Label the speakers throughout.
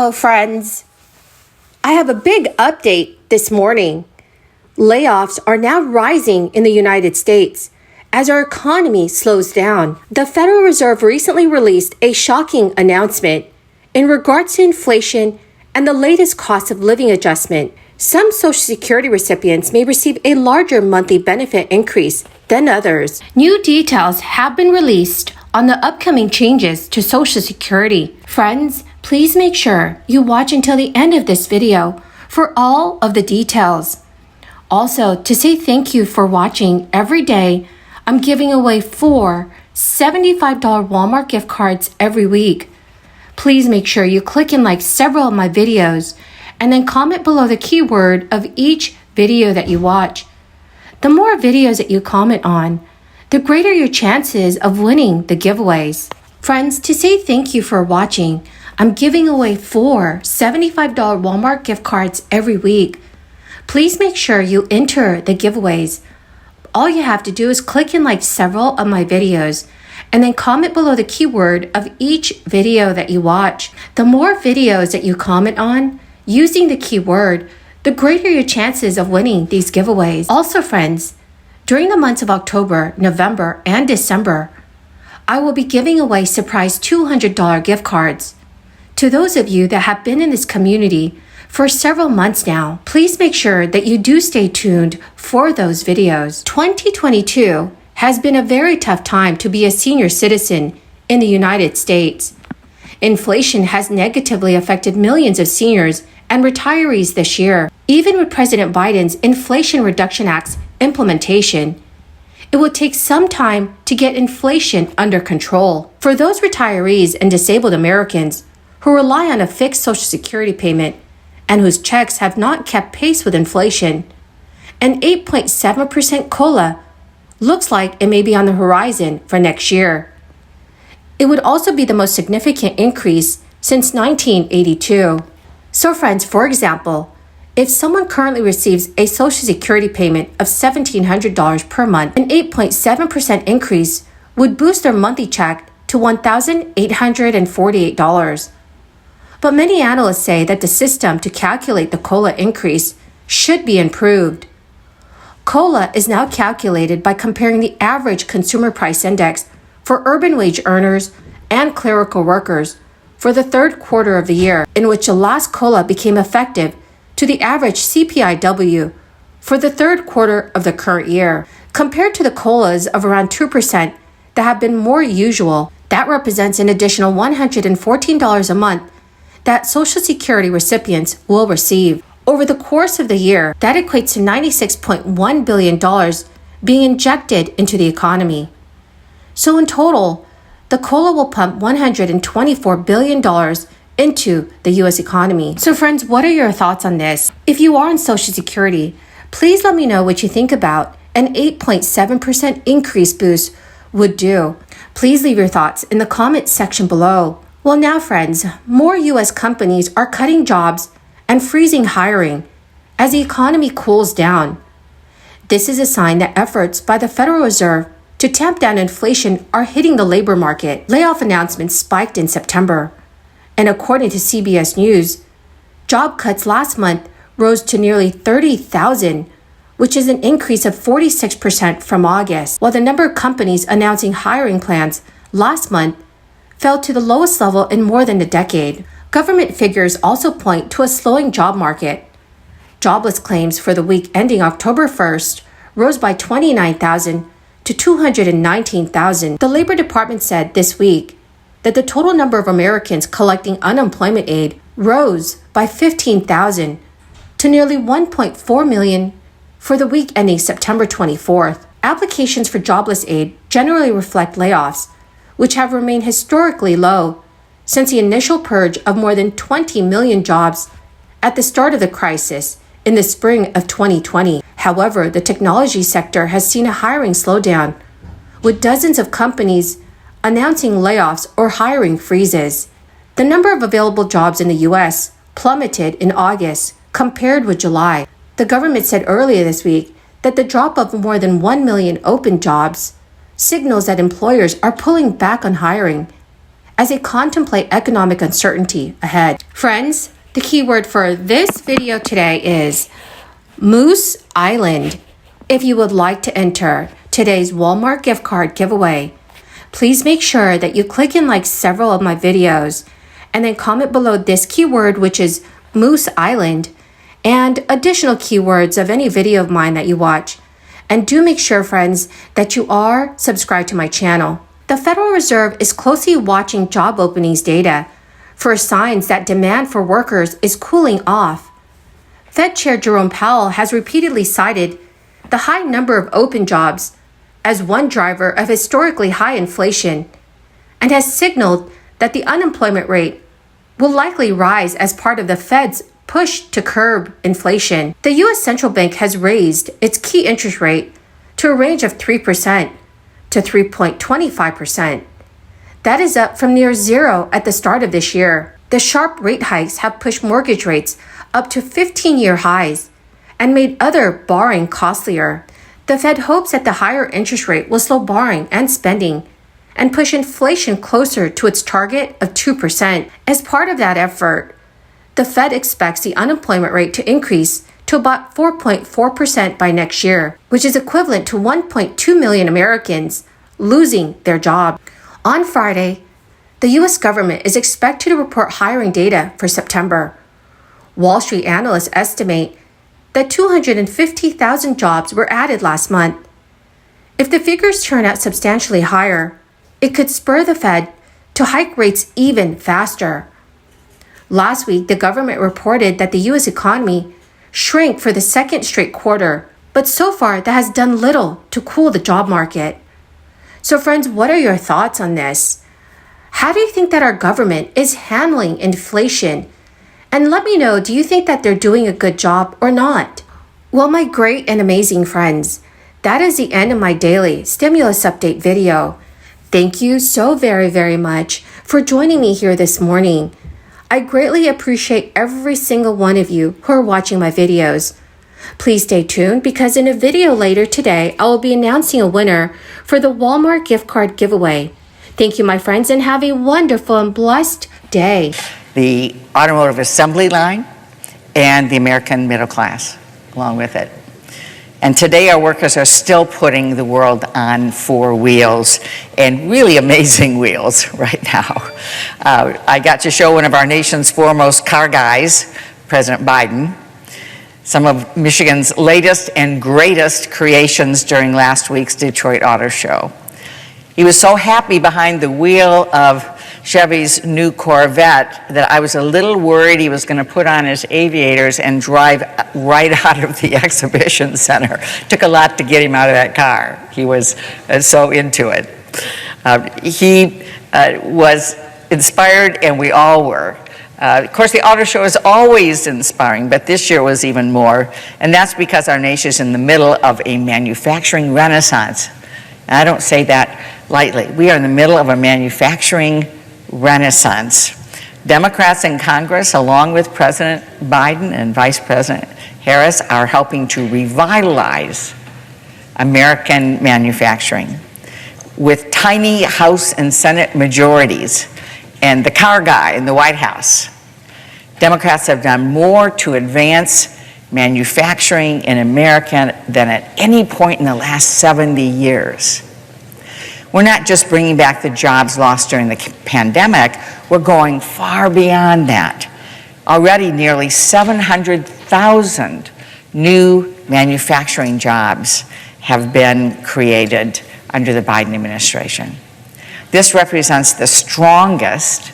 Speaker 1: Uh-oh, friends. I have a big update this morning. Layoffs are now rising in the United States as our economy slows down. The Federal Reserve recently released a shocking announcement in regards to inflation and the latest cost of living adjustment. Some Social Security recipients may receive a larger monthly benefit increase than others. New details have been released on the upcoming changes to Social Security. Friends, please make sure you watch until the end of this video for all of the details. Also, to say thank you for watching every day, I'm giving away 4 $75 Walmart gift cards every week. Please make sure you click and like several of my videos and then comment below the keyword of each video that you watch. The more videos that you comment on, the greater your chances of winning the giveaways. Friends, to say thank you for watching, I'm giving away 4 $75 Walmart gift cards every week. Please make sure you enter the giveaways. All you have to do is click and like several of my videos and then comment below the keyword of each video that you watch. The more videos that you comment on using the keyword, the greater your chances of winning these giveaways. Also, friends, during the months of October, November, and December, I will be giving away surprise $200 gift cards. To those of you that have been in this community for several months now, please make sure that you do stay tuned for those videos. 2022 has been a very tough time to be a senior citizen in the United States. Inflation has negatively affected millions of seniors and retirees this year. Even with President Biden's Inflation Reduction Act's implementation, it will take some time to get inflation under control. For those retirees and disabled Americans who rely on a fixed Social Security payment and whose checks have not kept pace with inflation, an 8.7% COLA looks like it may be on the horizon for next year. It would also be the most significant increase since 1982. So friends, for example, if someone currently receives a Social Security payment of $1,700 per month, an 8.7% increase would boost their monthly check to $1,848. But many analysts say that the system to calculate the COLA increase should be improved. COLA is now calculated by comparing the average consumer price index for urban wage earners and clerical workers for the third quarter of the year, in which the last COLA became effective, to the average CPIW for the third quarter of the current year. Compared to the COLAs of around 2% that have been more usual, that represents an additional $114 a month that Social Security recipients will receive. Over the course of the year, that equates to $96.1 billion being injected into the economy. So in total, the COLA will pump $124 billion into the U.S. economy. So friends, what are your thoughts on this? If you are on Social Security, please let me know what you think about an 8.7% increase boost would do. Please leave your thoughts in the comments section below. Well now friends, more U.S. companies are cutting jobs and freezing hiring as the economy cools down. This is a sign that efforts by the Federal Reserve to tamp down inflation are hitting the labor market. Layoff announcements spiked in September. And according to CBS News, job cuts last month rose to nearly 30,000, which is an increase of 46% from August, while the number of companies announcing hiring plans last month fell to the lowest level in more than a decade. Government figures also point to a slowing job market. Jobless claims for the week ending October 1st rose by 29,000 to 219,000. The Labor Department said this week that the total number of Americans collecting unemployment aid rose by 15,000 to nearly 1.4 million for the week ending September 24th. Applications for jobless aid generally reflect layoffs, which have remained historically low since the initial purge of more than 20 million jobs at the start of the crisis in the spring of 2020. However, the technology sector has seen a hiring slowdown, with dozens of companies announcing layoffs or hiring freezes. The number of available jobs in the U.S. plummeted in August compared with July. The government said earlier this week that the drop of more than 1 million open jobs signals that employers are pulling back on hiring as they contemplate economic uncertainty ahead. Friends, the keyword for this video today is Moose Island. If you would like to enter today's Walmart gift card giveaway, please make sure that you click and like several of my videos and then comment below this keyword, which is Moose Island, and additional keywords of any video of mine that you watch. And do make sure, friends, that you are subscribed to my channel. The Federal Reserve is closely watching job openings data for signs that demand for workers is cooling off. Fed Chair Jerome Powell has repeatedly cited the high number of open jobs as one driver of historically high inflation and has signaled that the unemployment rate will likely rise as part of the Fed's push to curb inflation. The U.S. Central Bank has raised its key interest rate to a range of 3% to 3.25%. That is up from near zero at the start of this year. The sharp rate hikes have pushed mortgage rates up to 15-year highs and made other borrowing costlier. The Fed hopes that the higher interest rate will slow borrowing and spending and push inflation closer to its target of 2%. As part of that effort, the Fed expects the unemployment rate to increase to about 4.4% by next year, which is equivalent to 1.2 million Americans losing their job. On Friday, the U.S. government is expected to report hiring data for September. Wall Street analysts estimate that 250,000 jobs were added last month. If the figures turn out substantially higher, it could spur the Fed to hike rates even faster. Last week, the government reported that the U.S. economy shrank for the second straight quarter, but so far that has done little to cool the job market. So friends, what are your thoughts on this? How do you think that our government is handling inflation? And let me know, do you think that they're doing a good job or not? Well, my great and amazing friends, that is the end of my daily stimulus update video. Thank you so very, very much for joining me here this morning. I greatly appreciate every single one of you who are watching my videos. Please stay tuned because in a video later today, I will be announcing a winner for the Walmart gift card giveaway. Thank you, my friends, and have a wonderful and blessed day.
Speaker 2: The automotive assembly line and the American middle class along with it. And today our workers are still putting the world on four wheels, and really amazing wheels right now. I got to show one of our nation's foremost car guys, President Biden, some of Michigan's latest and greatest creations during last week's Detroit Auto Show. He was so happy behind the wheel of Chevy's new Corvette that I was a little worried he was going to put on his aviators and drive right out of the exhibition center. Took a lot to get him out of that car. He was so into it. He was inspired, and we all were. Of course, the auto show is always inspiring, but this year was even more, and that's because our nation is in the middle of a manufacturing renaissance. And I don't say that lightly. We are in the middle of a manufacturing renaissance. Democrats in Congress, along with President Biden and Vice President Harris, are helping to revitalize American manufacturing with tiny House and Senate majorities and the car guy in the White House. Democrats have done more to advance manufacturing in America than at any point in the last 70 years. We're not just bringing back the jobs lost during the pandemic, we're going far beyond that. Already nearly 700,000 new manufacturing jobs have been created under the Biden administration. This represents the strongest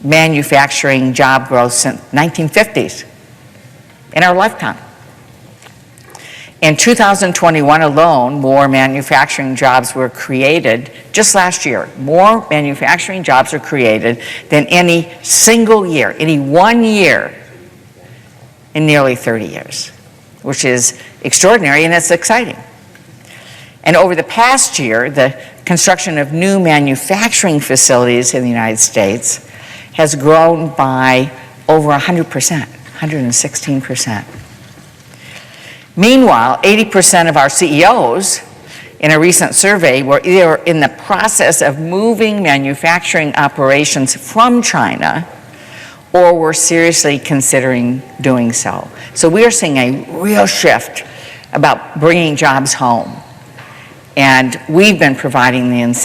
Speaker 2: manufacturing job growth since 1950s in our lifetime. In 2021 alone, more manufacturing jobs were created, just last year, more manufacturing jobs were created than any single year, any one year in nearly 30 years, which is extraordinary and it's exciting. And over the past year, the construction of new manufacturing facilities in the United States has grown by over 100%, 116%. Meanwhile, 80% of our CEOs in a recent survey were either in the process of moving manufacturing operations from China or were seriously considering doing so. So we are seeing a real shift about bringing jobs home. And we've been providing the incentives